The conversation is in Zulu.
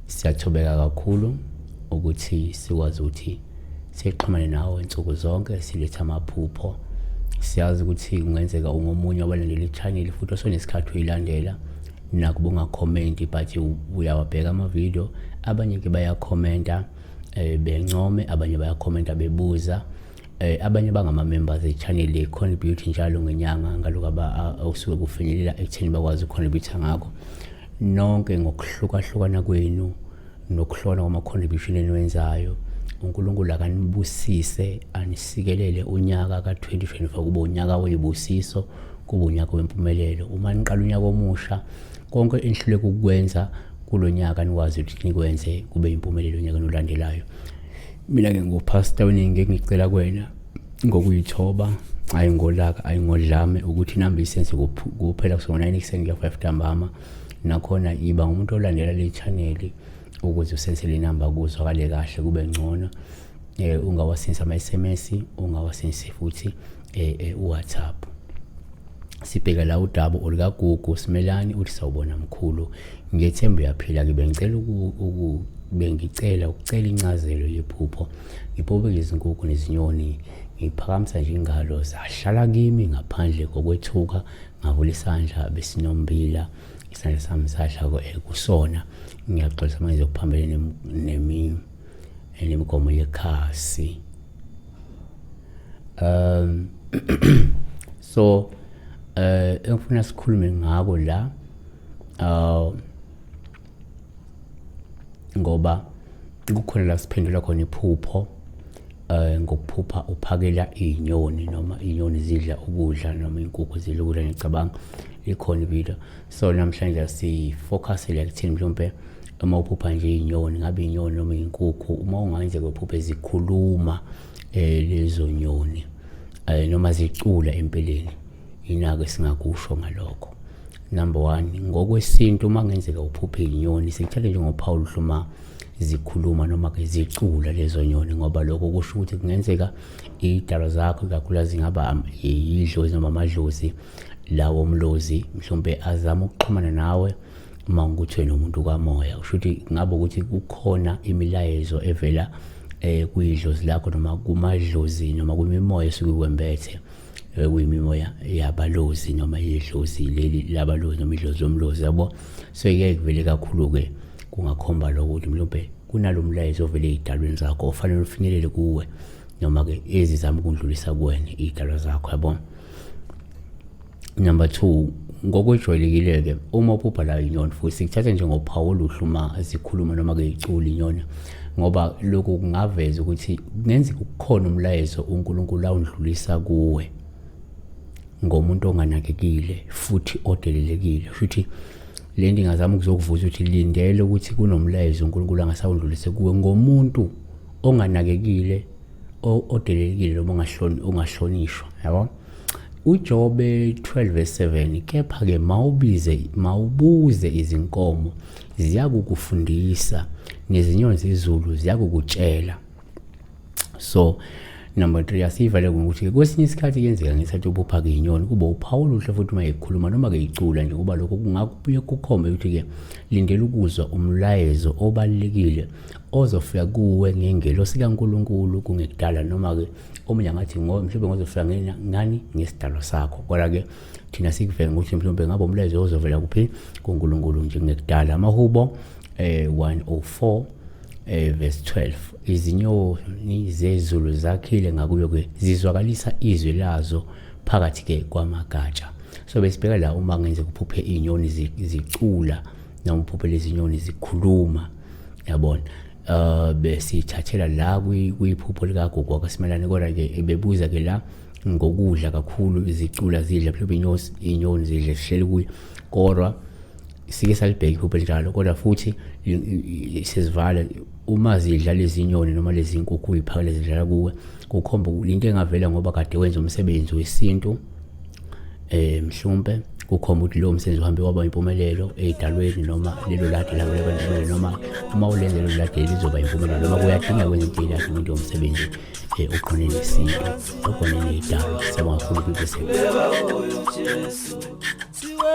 Siyathobeka kakhulu ukuthi sikwazi ukuthi sixhumane nawe insuku zonke siletha amaphupho. Siyazi ukuthi kungenzeka ungomunye wabalandeli channel futhi osonesikhathi uyilandela nakuba ungakhomenti but uyawabheka ama-video. Abanye ke bayakhomenta bencome, abanye bayakhomenta bebuza, abanye bangama-members e-channel e-contribute njalo ngenyanga ngalokho osuke kufinyelela ekutheni bakwazi uku-contribute ngakho. Nonke ngokuhlukahlukana kwenu nokuhlona kwama-contribution eniwenzayo, uNkulunkulu akanibusise anisikelele unyaka ka-2024 kube unyaka weyibusiso, kube unyaka wempumelelo. Uma niqala unyaka omusha, konke enihluleka ukukwenza kulo nyaka nikwazi ukuthi nikwenze kube impumelelo unyaka olandelayo. Mina-ke ngupastor weningi ngicela kwena ngokuyithoba, hayi ngolaka, hayi ngodlame, ukuthi inamba isense kuphela kusona 9 ekuseni kuya 5 ntambama. Nakhona iba ngumuntu olandela le channel ukuze usensele inamba kuzwakale kahle kube ngcono. Ungawasendisa ama-SMS, ungawasendisa futhi uWhatsApp. Sibheka la udaba olikaGugu Simelani uthi sawubona mkhulu, ngiyethemba uyaphila. Bengicela ukucela incazelo yephupho. Ngiphuphe izinkukhu nezinyoni, ngiphakamisa nje ingalo zahlala kimi ngaphandle kokwethuka, ngavula isandla besinombila, isandla sami sadla kusona. Ngiyaxolisa manje kuphambene nemigomo yekhasi. So engifuna sikhulume ngako la ngoba kukhona la siphendula khona iphupho, ngokuphupha uphakela inyoni noma inyoni zidla ukudla noma inkukhu zidla ukudla. Ngicabanga likhona ivideo. So namhlanje sifocus la ekutheni mhlawumbe uma uphupha nje inyoni, ngabe inyoni noma inkukhu, uma ungayenza kwephuphe zikhuluma lezo nyoni noma zicula empeleni, inake singakusho ngalokho. Number 1, ngokwesintu uma ngenzeka uphuphe inyoni sikuthele nje ngoPaul hluma zikhuluma noma ke zicula lezo nyoni, ngoba lokho kusho ukuthi kungenzeka idalo zakho kakhulu zingaba idlozi noma amadlozi lawo umlozi mhlawumbe azama ukuxhumana nawe uma ukuthi wena umuntu kamoya. Kusho ukuthi ngabe ukuthi kukhona imilayezo evela kuyidlozi lakho noma kumadlozi noma kwimimoya esuke kwembethe, kuyimimoya yabalozi noma idlozi leli labalozi noma idlozi lomlozi yabo. So yeke kuvele kakhulu ke kungakhomba lokuthi mhlawumbe kunalomlayezo ovele idalweni zakho ofanele ufinyelele kuwe noma ke ezizama ukundlulisa kuwena idalo zakho yabo. Number 2, ngokwejwayelekile ke uma uphupha la inyoni futhi sikuthatha nje ngoPaul uhluma zikhuluma noma ke icula inyoni, ngoba lokho kungaveza ukuthi kungenzeka ukukhona umlayezo uNkulunkulu awundlulisa kuwe ngomuntu onganakekile futhi odelelekile. Futhi le nto ingazama ukuzokuvuza ukuthi lindele ukuthi kunomlayezo uNkulunkulu angasawundlulise kuwe ngomuntu onganakekile, odelelekile noma ongahlonishwa yabo. uJobe 12:7, kepha ke mawubuze izinkomo ziyakukufundisa nezinyoni zezulu ziyakukutshela. So number 3, asivale ukuthi kwesinye isikhathi kuyenzeka ngesathi uphupha ke inyoni kube uPaul uhle futhi uma ekhuluma noma ke icula nje, kuba lokho kungakubuye kukhombe ukuthi ke lindele ukuzwa umlayezo obalekile ozofika kuwe ngengelo sikaNkulunkulu kungekudala noma ke omunye ngathi mhlawumbe ngozofika ngani ngesidalo sakho. Kodwa ke thina sikuvela ukuthi mhlawumbe ngabe umlayezo ozovela kuphi kuNkulunkulu nje ngekudala. Amahubo 104 verse 12, izinyoni zezulu zakhile ngakuyo ke zizwakalisa izwi lazo phakathi ke kwamagatsha. So besibheka la uma ngenze kuphuphe inyoni zicula noma uphuphe lezi nyoni zikhuluma yabona. Besithathela la kuyiphupho likaGugu kaSimelane, kodwa ke bebuza ke la ngokudla kakhulu izicula zidla mhlawumbe inyoni zidle sihleli kuyo, kodwa sike salibheka iphupho njalo. Kodwa futhi sizivala uma zidla lezi nyoni noma lezi nkukhu iphakele zidlala kuwe, kukhomba into engavela ngoba kade wenza umsebenzi wesintu mhlawumbe kukhomba ukuthi lowo msebenzi uhambe waba impumelelo ey'dalweni noma lelo lade labo laba impumelelo noma uma ulenze lelo lade lizoba impumelelo noma kuyadinga kwenza into ey'lahle umuntu womsebenzi oqonene nesintu oqonene ney'dalwa. Siyabonga kakhulu kwinkulumo. Siwe